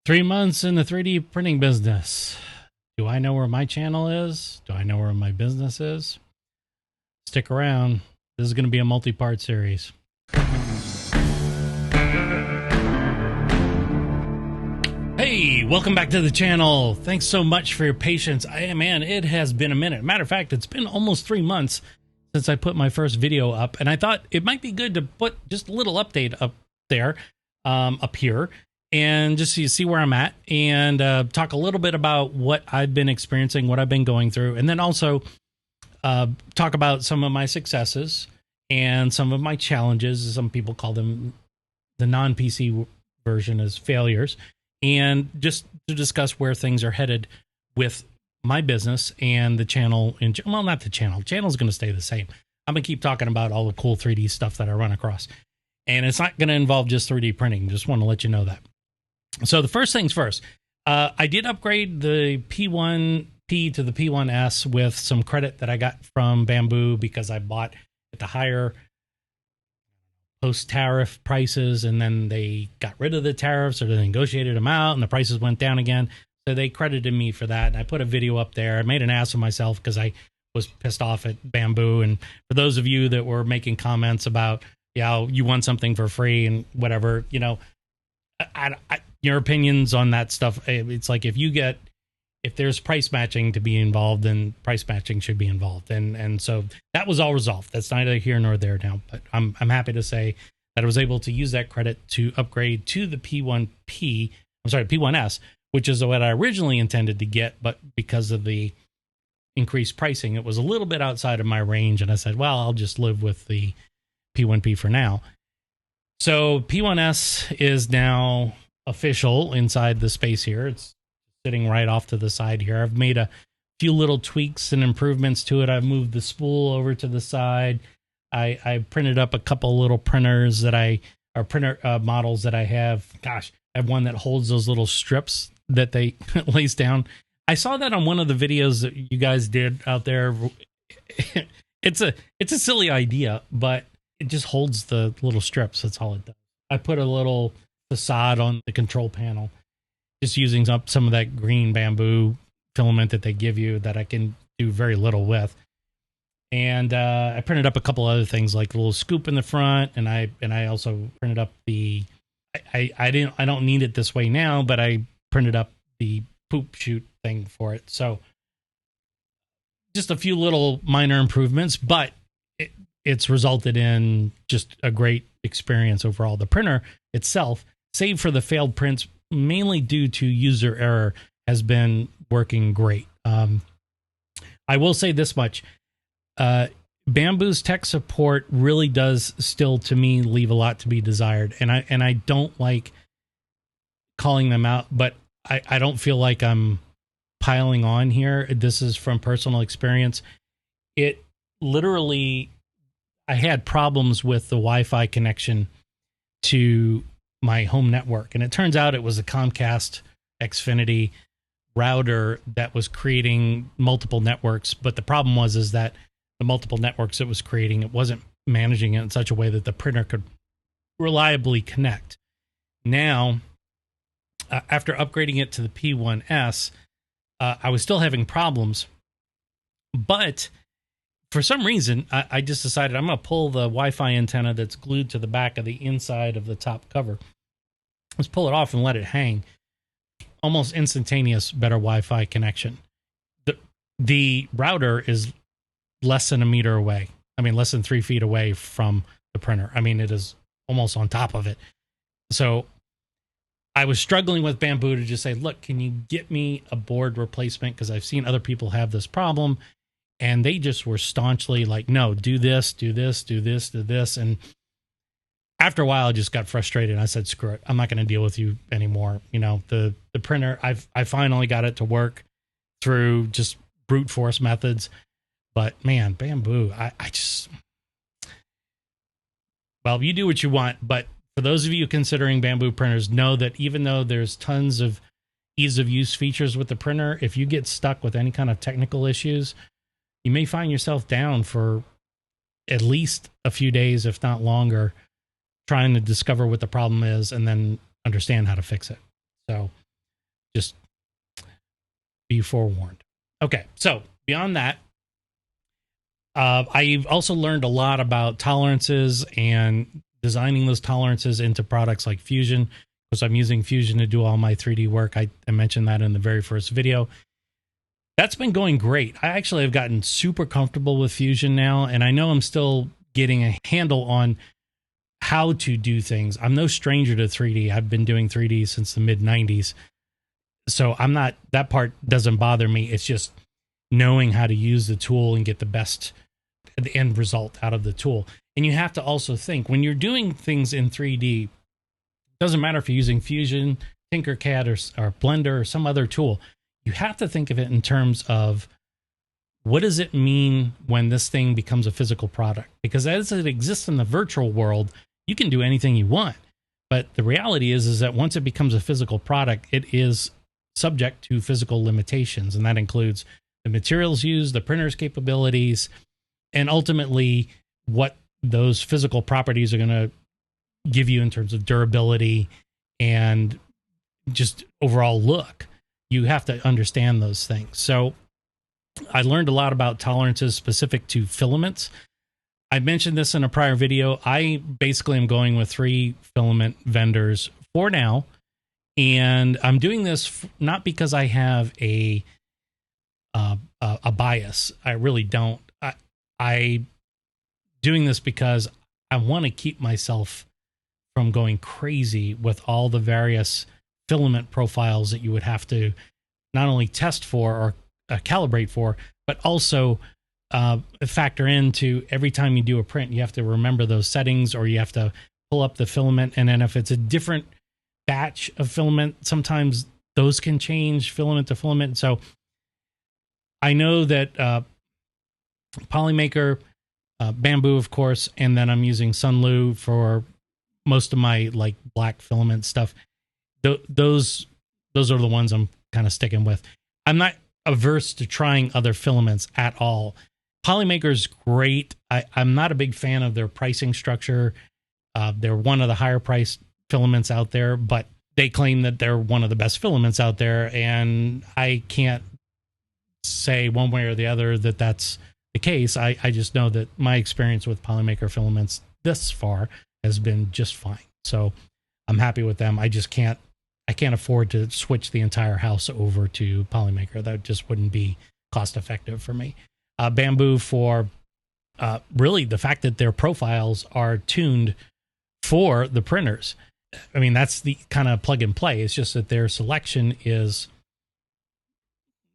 3 months in the 3D printing business. Do I know where my channel is? Do I know where my business is? Stick around. This is going to be a multi-part series. Hey, welcome back to the channel. Thanks so much for your patience. Man, it has been a minute. Matter of fact, it's been almost 3 months since I put my first video up, and I thought it might be good to put just a little update up there, up here, and just so you see where I'm at, and talk a little bit about what I've been experiencing, what I've been going through, and then also talk about some of my successes and some of my challenges. Some people call them the non-PC version as failures, and just to discuss where things are headed with my business and the channel. Well, not the channel. Channel's going to stay the same. I'm going to keep talking about all the cool 3D stuff that I run across. And it's not going to involve just 3D printing. Just want to let you know that. So the first things first, I did upgrade the P1P to the P1S with some credit that I got from Bambu because I bought at the higher post-tariff prices, and then they got rid of the tariffs, or they negotiated them out, and the prices went down again. So they credited me for that, and I put a video up there. I made an ass of myself because I was pissed off at Bambu. And for those of you that were making comments about, yeah, you want something for free and whatever, you know, your opinions on that stuff, it's like if there's price matching to be involved, then price matching should be involved. And so that was all resolved. That's neither here nor there now, but I'm happy to say that I was able to use that credit to upgrade to the P1S, which is what I originally intended to get, but because of the increased pricing, it was a little bit outside of my range, and I said, well, I'll just live with the P1P for now. So P1S is now official inside the space here. It's sitting right off to the side here. I've made a few little tweaks and improvements to it. I've moved the spool over to the side. I printed up a couple little printers that printer models that I have. Gosh, I have one that holds those little strips that they lays down. I saw that on one of the videos that you guys did out there. It's a silly idea, but it just holds the little strips. That's all it does. I put a little facade on the control panel, just using up some of that green bamboo filament that they give you that I can do very little with. And I printed up a couple other things, like a little scoop in the front, and I also printed up the I don't need it this way now, but I printed up the poop chute thing for it. So just a few little minor improvements, but it's resulted in just a great experience overall. The printer itself, save for the failed prints, mainly due to user error, has been working great. I will say this much. Bambu's tech support really does still, to me, leave a lot to be desired. And I don't like calling them out, but I don't feel like I'm piling on here. This is from personal experience. It literally, I had problems with the Wi-Fi connection to my home network, and it turns out it was a Comcast Xfinity router that was creating multiple networks. But the problem was that the multiple networks it was creating, it wasn't managing it in such a way that the printer could reliably connect. Now, after upgrading it to the P1S, I was still having problems, but for some reason, I just decided I'm going to pull the Wi-Fi antenna that's glued to the back of the inside of the top cover. Let's pull it off and let it hang. Almost instantaneous, better Wi-Fi connection. The router is less than a meter away. I mean, less than 3 feet away from the printer. I mean, it is almost on top of it. So I was struggling with Bambu to just say, look, can you get me a board replacement? Because I've seen other people have this problem. And they just were staunchly like, no, do this, do this, do this, do this. And after a while, I just got frustrated. I said, screw it. I'm not going to deal with you anymore. You know, the printer, I finally got it to work through just brute force methods. But man, Bambu, I just, well, you do what you want. But for those of you considering Bambu printers, know that even though there's tons of ease of use features with the printer, if you get stuck with any kind of technical issues, you may find yourself down for at least a few days, if not longer, trying to discover what the problem is and then understand how to fix it. So Just be forewarned. Okay, so beyond that, I've also learned a lot about tolerances and designing those tolerances into products like Fusion, because I'm using Fusion to do all my 3D work. I mentioned that in the very first video. That's been going great. I actually have gotten super comfortable with Fusion now, and I know I'm still getting a handle on how to do things. I'm no stranger to 3D. I've been doing 3D since the mid-90s. So I'm not, that part doesn't bother me. It's just knowing how to use the tool and get the end result out of the tool. And you have to also think, when you're doing things in 3D, it doesn't matter if you're using Fusion, Tinkercad, or Blender, or some other tool, you have to think of it in terms of, what does it mean when this thing becomes a physical product? Because as it exists in the virtual world, you can do anything you want. But the reality is that once it becomes a physical product, it is subject to physical limitations. And that includes the materials used, the printer's capabilities, and ultimately what those physical properties are going to give you in terms of durability and just overall look. You have to understand those things. So I learned a lot about tolerances specific to filaments. I mentioned this in a prior video. I basically am going with 3 filament vendors for now. And I'm doing this not because I have a bias. I really don't. I doing this because I want to keep myself from going crazy with all the various filament profiles that you would have to not only test for or calibrate for, but also factor into every time you do a print. You have to remember those settings, or you have to pull up the filament. And then if it's a different batch of filament, sometimes those can change filament to filament. So I know that Polymaker, Bambu, of course, and then I'm using Sunlu for most of my like black filament stuff. Those are the ones I'm kind of sticking with. I'm not averse to trying other filaments at all. Polymaker's great. I'm not a big fan of their pricing structure. They're one of the higher priced filaments out there, but they claim that they're one of the best filaments out there, and I can't say one way or the other that that's the case. I just know that my experience with Polymaker filaments this far has been just fine. So I'm happy with them. I can't afford to switch the entire house over to Polymaker. That just wouldn't be cost effective for me. Bambu for really the fact that their profiles are tuned for the printers. I mean, that's the kind of plug and play. It's just that their selection is,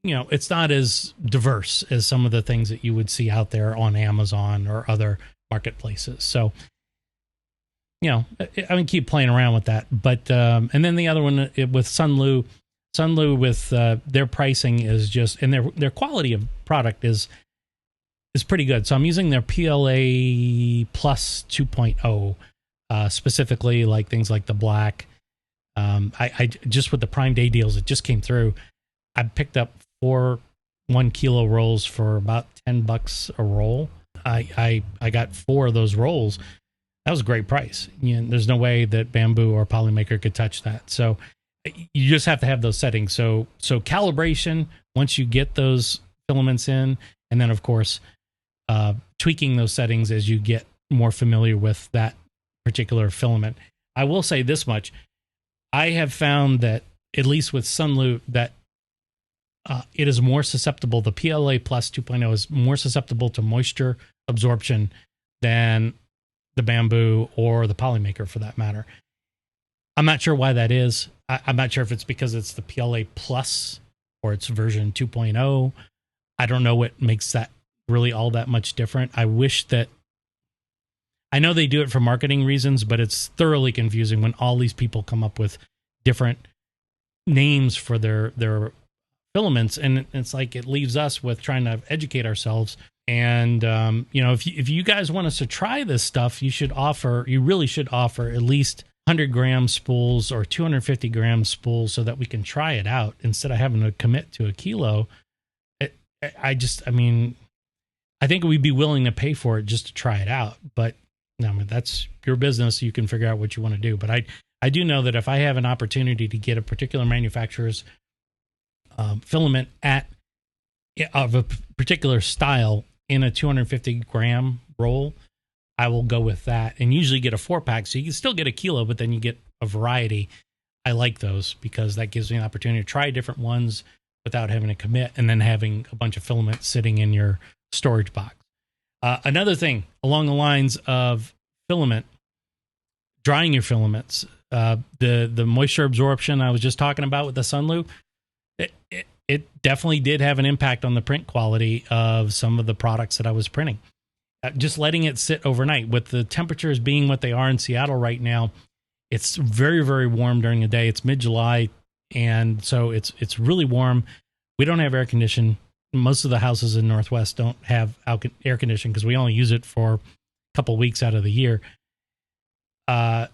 it's not as diverse as some of the things that you would see out there on Amazon or other marketplaces. So, I mean, keep playing around with that. But, and then the other one with Sunlu with their pricing is just, and their quality of product is pretty good. So I'm using their PLA Plus 2.0, specifically like things like the black. I just with the Prime Day deals, it just came through. I picked up 4 1 kilo rolls for about $10 a roll. I got 4 of those rolls. That was a great price. There's no way that Bambu or Polymaker could touch that. So you just have to have those settings. So calibration, once you get those filaments in, and then of course, tweaking those settings as you get more familiar with that particular filament. I will say this much. I have found that, at least with Sunlu, that it is more susceptible. The PLA Plus 2.0 is more susceptible to moisture absorption than the Bambu or the Polymaker, for that matter. I'm not sure why that is. I'm not sure if it's because it's the PLA Plus or it's version 2.0. I don't know what makes that really all that much different. I wish that, I know they do it for marketing reasons, but it's thoroughly confusing when all these people come up with different names for their filaments, and it's like it leaves us with trying to educate ourselves. And if you guys want us to try this stuff, you really should offer at least 100-gram spools or 250-gram spools so that we can try it out instead of having to commit to a kilo. I think we'd be willing to pay for it just to try it out, but that's your business. You can figure out what you want to do. But I do know that if I have an opportunity to get a particular manufacturer's filament of a particular style in a 250 gram roll, I will go with that, and usually get a 4-pack. So you can still get a kilo, but then you get a variety. I like those because that gives me an opportunity to try different ones without having to commit, and then having a bunch of filament sitting in your storage box. Another thing along the lines of filament, drying your filaments, the moisture absorption I was just talking about with the Sunloo, it definitely did have an impact on the print quality of some of the products that I was printing. Just letting it sit overnight, with the temperatures being what they are in Seattle right now, it's very, very warm during the day. It's mid-July, and so it's really warm. We don't have air conditioning. Most of the houses in Northwest don't have air conditioning because we only use it for a couple weeks out of the year,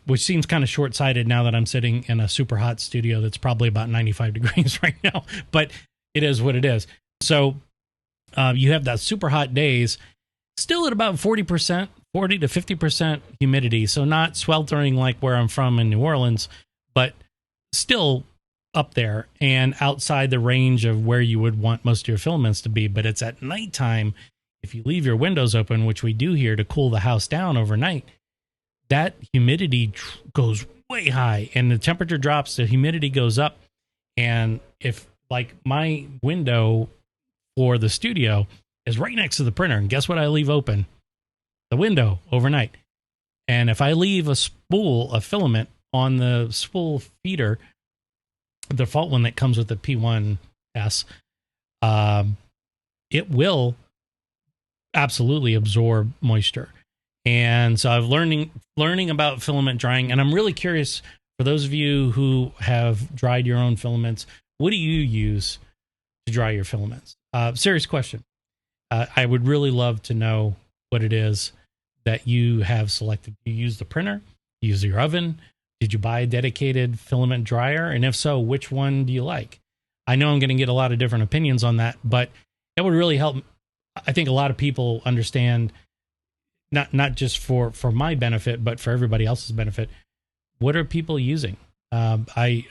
which seems kind of short-sighted now that I'm sitting in a super hot studio that's probably about 95 degrees right now, but it is what it is. So you have that super hot days, still at about 40%, 40 to 50% humidity. So not sweltering like where I'm from in New Orleans, but still up there and outside the range of where you would want most of your filaments to be. But it's at nighttime. If you leave your windows open, which we do here to cool the house down overnight, that humidity goes way high and the temperature drops, the humidity goes up. And if, like, my window for the studio is right next to the printer, and guess what I leave open? The window overnight. And if I leave a spool of filament on the spool feeder, the default one that comes with the P1S, it will absolutely absorb moisture. And so I'm learning about filament drying, and I'm really curious, for those of you who have dried your own filaments, what do you use to dry your filaments? Serious question. I would really love to know what it is that you have selected. Do you use the printer? Do you use your oven? Did you buy a dedicated filament dryer? And if so, which one do you like? I know I'm going to get a lot of different opinions on that, but that would really help. I think a lot of people understand, not just for my benefit, but for everybody else's benefit. What are people using? I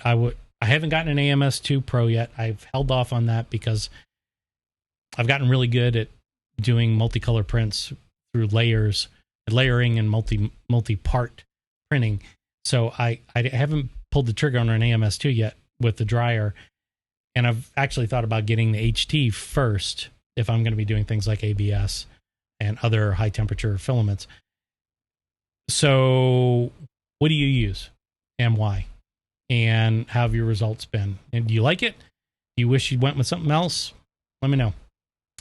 haven't gotten an AMS2 Pro yet. I've held off on that because I've gotten really good at doing multicolor prints through layering and multi-part printing. So I haven't pulled the trigger on an AMS2 yet with the dryer. And I've actually thought about getting the HT first if I'm going to be doing things like ABS and other high temperature filaments. So what do you use and why? And how have your results been? And do you like it? Do you wish you went with something else? Let me know.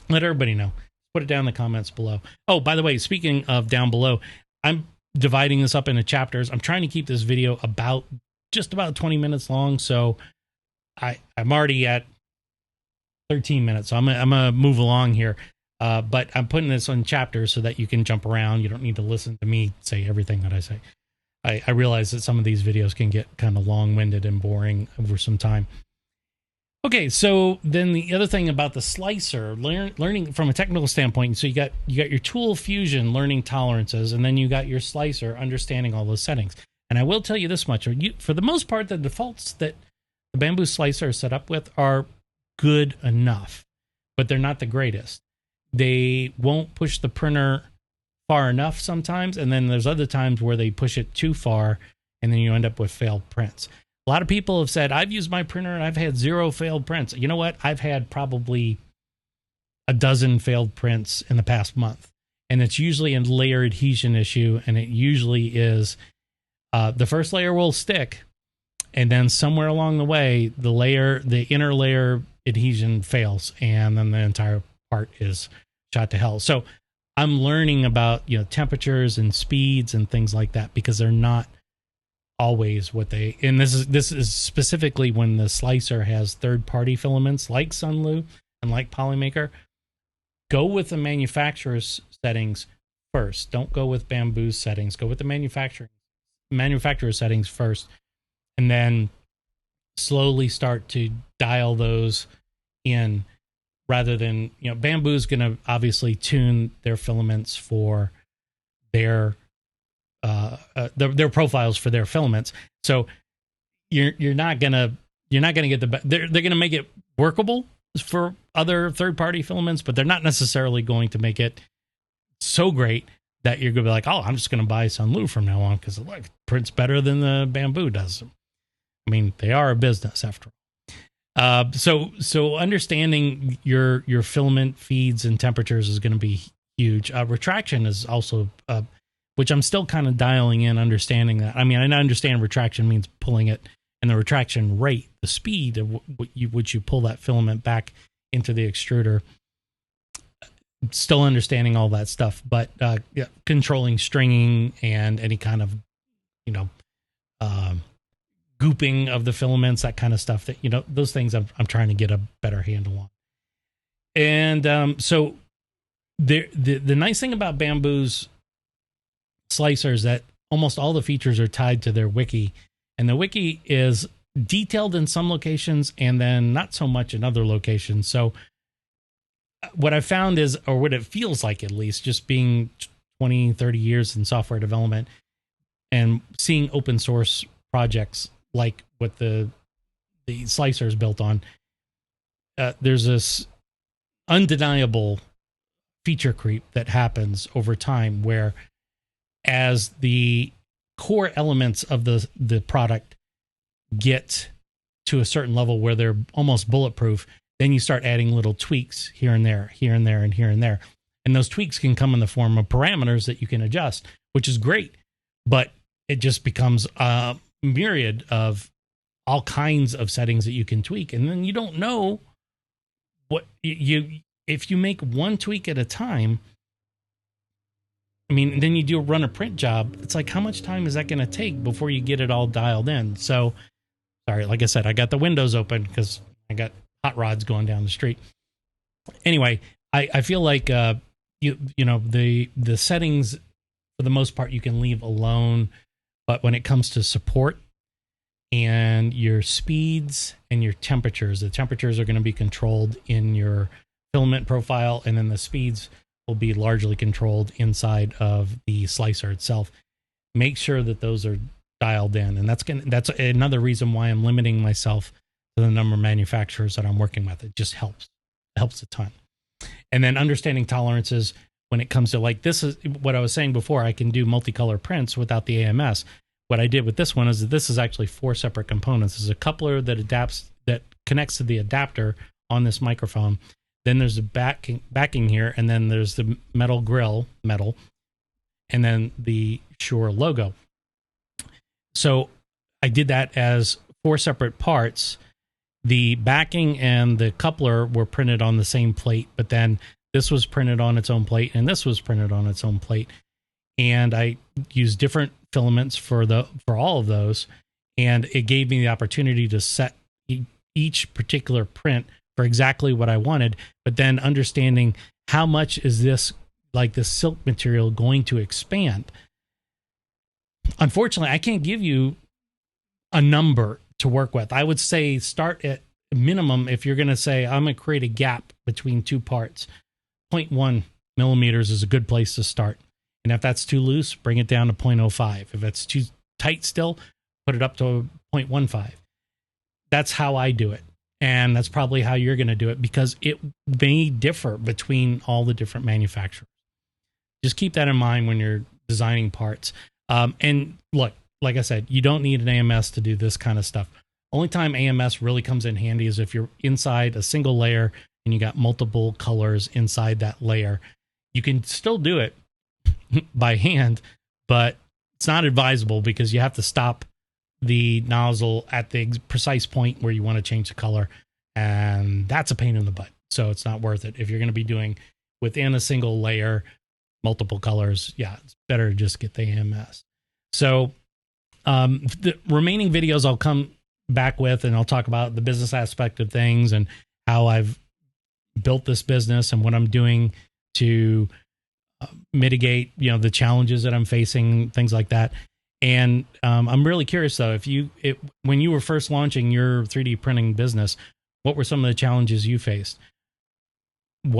Let everybody know. Put it down in the comments below. Oh, by the way, speaking of down below, I'm dividing this up into chapters. I'm trying to keep this video just about 20 minutes long. So I'm already at 13 minutes. So I'm gonna move along here. But I'm putting this on chapters so that you can jump around. You don't need to listen to me say everything that I say. I realize that some of these videos can get kind of long-winded and boring over some time. Okay, so then the other thing about the slicer, learning from a technical standpoint, so you got your tool fusion, learning tolerances, and then you got your slicer, understanding all those settings. And I will tell you this much, for the most part, the defaults that the Bambu slicer is set up with are good enough, but they're not the greatest. They won't push the printer far enough sometimes, and then there's other times where they push it too far, and then you end up with failed prints. A lot of people have said, I've used my printer and I've had 0 failed prints. You know what? I've had probably a dozen failed prints in the past month. And it's usually a layer adhesion issue. And it usually is the first layer will stick. And then somewhere along the way, the inner layer adhesion fails. And then the entire part is shot to hell. So I'm learning about, temperatures and speeds and things like that, because they're not always what they, and this is specifically when the slicer has third-party filaments like Sunloo and like Polymaker. Go with the manufacturer's settings first. Don't go with Bambu's settings. Go with the manufacturer settings first, and then slowly start to dial those in, rather than, Bambu's going to obviously tune their filaments for their profiles for their filaments. So you're not going to you're not going to get they're going to make it workable for other third-party filaments, but they're not necessarily going to make it so great that you're going to be like, oh, I'm just going to buy Sunlu from now on because look, it prints better than the Bambu does. I mean, they are a business after all. So understanding your filament feeds and temperatures is going to be huge. Retraction is also, which I'm still kind of dialing in, understanding that. I mean, I understand retraction means pulling it, and the retraction rate, the speed of which you pull that filament back into the extruder. Still understanding all that stuff, but controlling stringing and any kind of, gooping of the filaments, that kind of stuff, that, those things I'm trying to get a better handle on. And so the nice thing about Bambu's slicer is that almost all the features are tied to their wiki, and the wiki is detailed in some locations and then not so much in other locations. So what I found is, or what it feels like, at least, just being 20, 30 years in software development and seeing open source projects like what the slicer is built on, there's this undeniable feature creep that happens over time, where as the core elements of the product get to a certain level where they're almost bulletproof, then you start adding little tweaks here and there, here and there, and here and there. And those tweaks can come in the form of parameters that you can adjust, which is great. But it just becomes a myriad of all kinds of settings that you can tweak. And then you don't know what if you make one tweak at a time. I mean, then you run a print job. It's like, how much time is that going to take before you get it all dialed in? So, sorry, like I said, I got the windows open because I got hot rods going down the street. Anyway, I feel like the settings, for the most part, you can leave alone, but when it comes to support and your speeds and your temperatures, the temperatures are going to be controlled in your filament profile, and then the speeds will be largely controlled inside of the slicer itself. Make sure that those are dialed in, and that's another reason why I'm limiting myself to the number of manufacturers that I'm working with. It just helps a ton. And then understanding tolerances when it comes to, like, this is what I was saying before, I can do multicolor prints without the AMS. What I did with this one is that this is actually 4 separate components. There's a coupler that connects to the adapter on this microphone. Then there's a backing here, and then there's the metal grill, and then the Shure logo. So I did that as 4 separate parts. The backing and the coupler were printed on the same plate, but then this was printed on its own plate, and this was printed on its own plate. And I used different filaments for all of those, and it gave me the opportunity to set each particular print for exactly what I wanted, but then understanding how much is this silk material going to expand. Unfortunately, I can't give you a number to work with. I would say start at minimum. If you're going to say, I'm going to create a gap between 2 parts, 0.1 millimeters is a good place to start. And if that's too loose, bring it down to 0.05. If it's too tight still, put it up to 0.15. That's how I do it. And that's probably how you're going to do it, because it may differ between all the different manufacturers. Just keep that in mind when you're designing parts. And look, like I said, you don't need an AMS to do this kind of stuff. Only time AMS really comes in handy is if you're inside a single layer and you got multiple colors inside that layer. You can still do it by hand, but it's not advisable because you have to stop the nozzle at the precise point where you want to change the color, and that's a pain in the butt. So it's not worth it. If you're going to be doing within a single layer multiple colors, yeah, it's better to just get the AMS. So the remaining videos I'll come back with, and I'll talk about the business aspect of things and how I've built this business and what I'm doing to mitigate, the challenges that I'm facing, things like that. And I'm really curious though, when you were first launching your 3D printing business, what were some of the challenges you faced?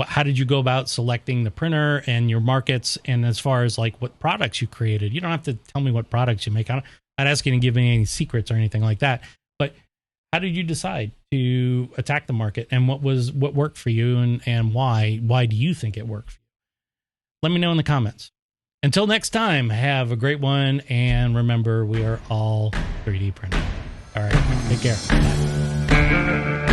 How did you go about selecting the printer and your markets? And as far as like what products you created, you don't have to tell me what products you make. I'm not asking you to give me any secrets or anything like that, but how did you decide to attack the market, and what worked for you, and why do you think it worked for you? Let me know in the comments. Until next time, have a great one, and remember, we are all 3D printing. All right, take care. Bye.